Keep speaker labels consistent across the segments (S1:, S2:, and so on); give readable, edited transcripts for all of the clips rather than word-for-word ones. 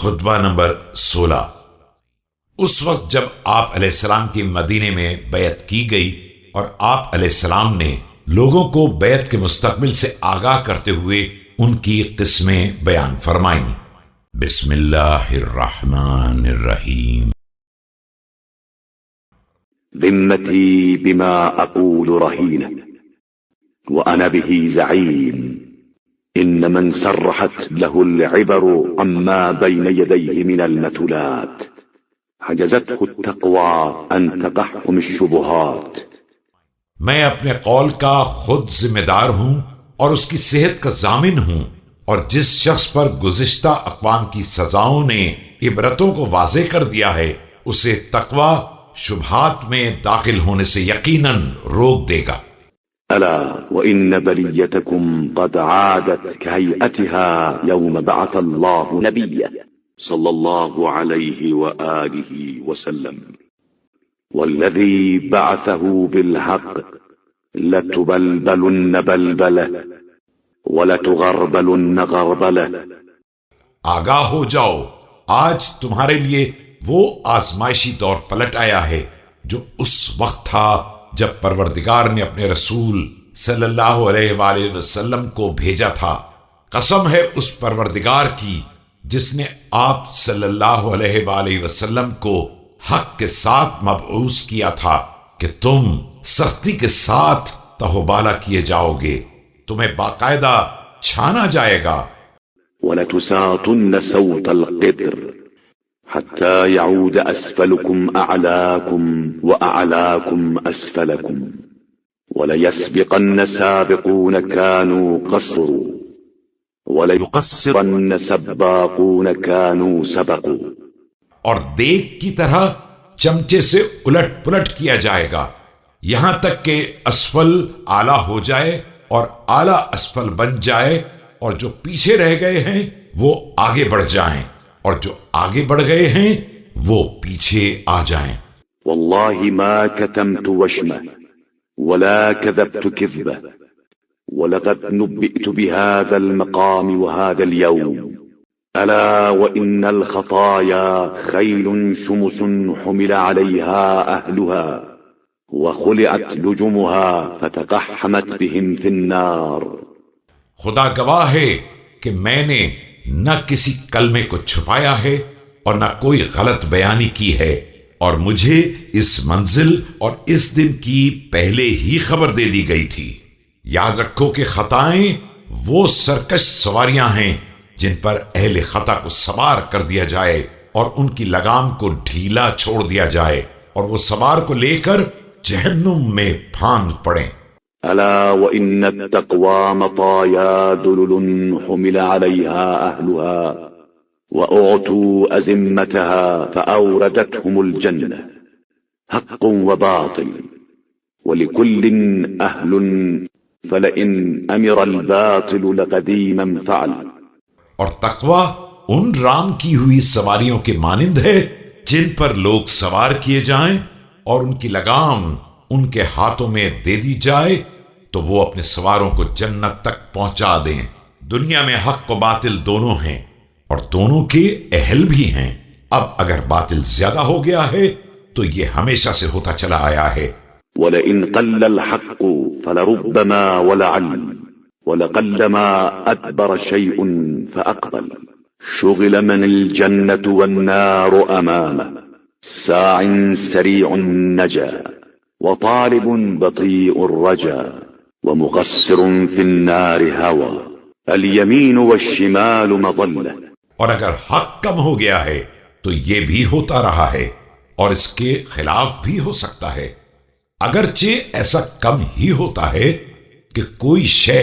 S1: خطبہ نمبر 16۔ اس وقت جب آپ علیہ السلام کی مدینے میں بیعت کی گئی اور آپ علیہ السلام نے لوگوں کو بیعت کے مستقبل سے آگاہ کرتے ہوئے ان کی قسمیں بیان فرمائیں۔ بسم اللہ الرحمن الرحیم۔
S2: ذمتي بما أقول رهينة وأنا به زعيم إن من سرحت له العبر عما بين يديه من المثلات حجزته التقوى أن تقحم الشبهات۔
S1: میں اپنے قول کا خود ذمہ دار ہوں اور اس کی صحت کا ضامن ہوں، اور جس شخص پر گزشتہ اقوام کی سزاؤں نے عبرتوں کو واضح کر دیا ہے اسے تقوی شبہات میں داخل ہونے سے یقیناً روک دے گا۔
S2: ألا وإن بليتكم قد عادت كهيئتها يوم بعث الله نبيا صلى الله عليه وآله وسلم والذي بعثه بالحق لتبلبلن بلبله ولتغربلن غربله۔
S1: آگاہ ہو جاؤ، آج تمہارے لیے وہ آزمائشی دور پلٹ آیا ہے جو اس وقت تھا جب پروردگار نے اپنے رسول صلی اللہ علیہ وآلہ وسلم کو بھیجا تھا۔ قسم ہے اس پروردگار کی جس نے آپ صلی اللہ علیہ وآلہ وسلم کو حق کے ساتھ مبعوث کیا تھا کہ تم سختی کے ساتھ تہوبالا کیے جاؤ گے، تمہیں باقاعدہ چھانا جائے گا۔
S2: وَلَتُسَاطُنَّ صَوْتَ الْقِدْرِ حتى يعود أسفلكم أعلاكم وأعلاكم أسفلكم وليسبقن سابقون كانوا قصروا وليقصرن سباقون كانوا سبقوا۔
S1: اور دیگ کی طرح چمچے سے الٹ پلٹ کیا جائے گا یہاں تک کہ اسفل اعلیٰ ہو جائے اور اعلیٰ اسفل بن جائے، اور جو پیچھے رہ گئے ہیں وہ آگے بڑھ جائیں، اور جو آگے بڑھ گئے ہیں وہ پیچھے آ جائیں۔
S2: والله ما كتمت وشمه ولا كذبت كذبه ولقد نبئت بهذا المقام وهذا اليوم ألا وإن الخطايا خيل شمس حمل عليها أهلها وخلعت لجمها فتقحمت بهم في النار۔
S1: خدا گواہ ہے کہ میں نے نہ کسی کلمے کو چھپایا ہے اور نہ کوئی غلط بیانی کی ہے، اور مجھے اس منزل اور اس دن کی پہلے ہی خبر دے دی گئی تھی۔ یاد رکھو کہ خطائیں وہ سرکش سواریاں ہیں جن پر اہل خطا کو سوار کر دیا جائے اور ان کی لگام کو ڈھیلا چھوڑ دیا جائے اور وہ سوار کو لے کر جہنم میں پھاند پڑیں۔
S2: ألا وإن التقوى مطايا دلل حمل عليها أهلها وأعطوا أزمتها فأوردتهم الجنة حق وباطل ولكل أهل فلئن أمر الباطل لقديما فعل۔
S1: اور تقوی ان رام کی ہوئی سواریوں کے مانند ہے جن پر لوگ سوار کیے جائیں اور ان کی لگام ان کے ہاتھوں میں دے دی جائے تو وہ اپنے سواروں کو جنت تک پہنچا دیں۔ دنیا میں حق و باطل دونوں ہیں اور دونوں کے اہل بھی ہیں۔ اب اگر باطل زیادہ ہو گیا ہے تو یہ ہمیشہ سے ہوتا چلا آیا ہے۔
S2: وَلَئِنْ قَلَّ الْحَقُّ فَلَرُبَّمَا وَلَعَلْ وَلَقَلَّمَا أَدْبَرَ شَيْءٌ فَأَقْبَلَ شُغِلَ مَنِ الْجَنَّةُ وَالنَّارُ أَمَامَهُ سَاعٍ سَرِيعٌ النَّجَاةِ وطالب بطيء الرجا ومقصر في النار هوى اليمين والشمال مضلة۔
S1: اور اگر حق کم ہو گیا ہے تو یہ بھی ہوتا رہا ہے اور اس کے خلاف بھی ہو سکتا ہے، اگرچہ ایسا کم ہی ہوتا ہے کہ کوئی شے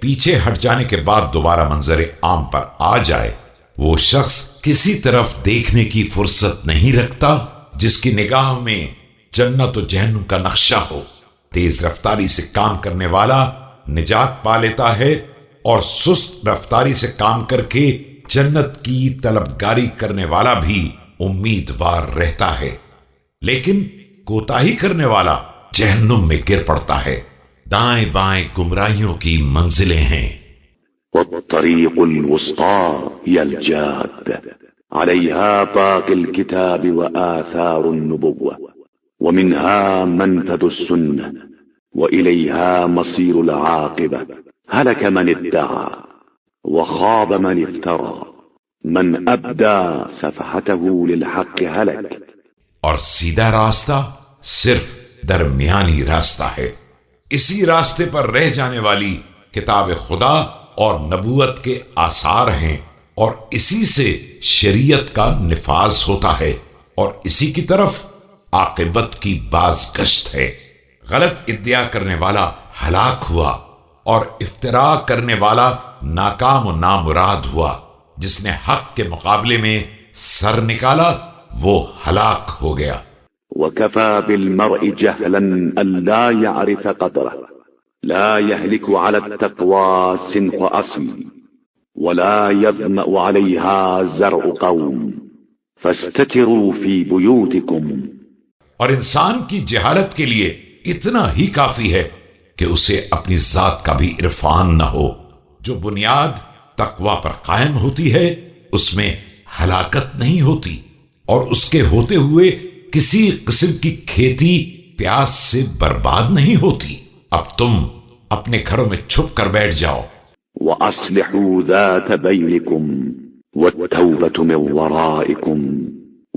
S1: پیچھے ہٹ جانے کے بعد دوبارہ منظر عام پر آ جائے۔ وہ شخص کسی طرف دیکھنے کی فرصت نہیں رکھتا جس کی نگاہ میں جنت و جہنم کا نقشہ ہو۔ تیز رفتاری سے کام کرنے والا نجات پا لیتا ہے اور سست رفتاری سے کام کر کے جنت کی طلبگاری کرنے والا بھی امیدوار رہتا ہے، لیکن کوتاہی کرنے والا جہنم میں گر پڑتا ہے۔ دائیں بائیں گمراہیوں کی منزلیں ہیں۔
S2: والطريق الوسطى هي الجادة عليها باقي الكتاب وآثار النبوة ومنها منفذ السنة وإليها مصير العاقبة هلك من ادعى وخاب من افترى من أبدى سفحته للحق هلك.
S1: اور سیدھا راستہ صرف درمیانی راستہ ہے. اسی راستے پر رہ جانے والی کتاب خدا اور نبوت کے آثار ہیں، اور اسی سے شریعت کا نفاذ ہوتا ہے، اور اسی کی طرف عاقبت کی بازگشت ہے. غلط ادعا کرنے والا ہلاک ہوا، اور افتراء کرنے والا ناکام و نامراد ہوا. جس نے حق کے مقابلے میں سر نکالا وہ ہلاک ہو گیا.
S2: وكفى بالمرء جهلا أن لا يعرف قدره لا يهلك على التقوى سنق أصل ولا يظمأ عليها زرع قوم فاستتروا في بيوتكم.
S1: اور انسان کی جہالت کے لیے اتنا ہی کافی ہے کہ اسے اپنی ذات کا بھی عرفان نہ ہو. جو بنیاد تقوی پر قائم ہوتی ہے اس میں ہلاکت نہیں ہوتی، اور اس کے ہوتے ہوئے کسی قسم کی کھیتی پیاس سے برباد نہیں ہوتی. اب تم اپنے گھروں میں چھپ کر بیٹھ جاؤ.
S2: وَأَصْلِحُوا ذَاتَ بَيْنِكُمْ وَالتَّوْبَةُ مِنْ وَرَائِكُمْ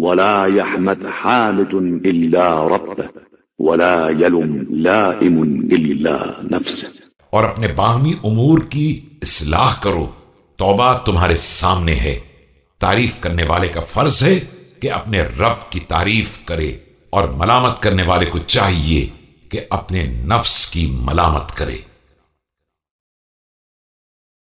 S2: وَلَا يَحْمَدْ حَامِدٌ إِلَّا رَبَّهُ وَلَا يَلُمْ لَائِمٌ إِلَّا نَفْسَهُ.
S1: اور اپنے باہمی امور کی اصلاح کرو. توبہ تمہارے سامنے ہے. تعریف کرنے والے کا فرض ہے کہ اپنے رب کی تعریف کرے، اور ملامت کرنے والے کو چاہیے کہ اپنے نفس کی ملامت کرے.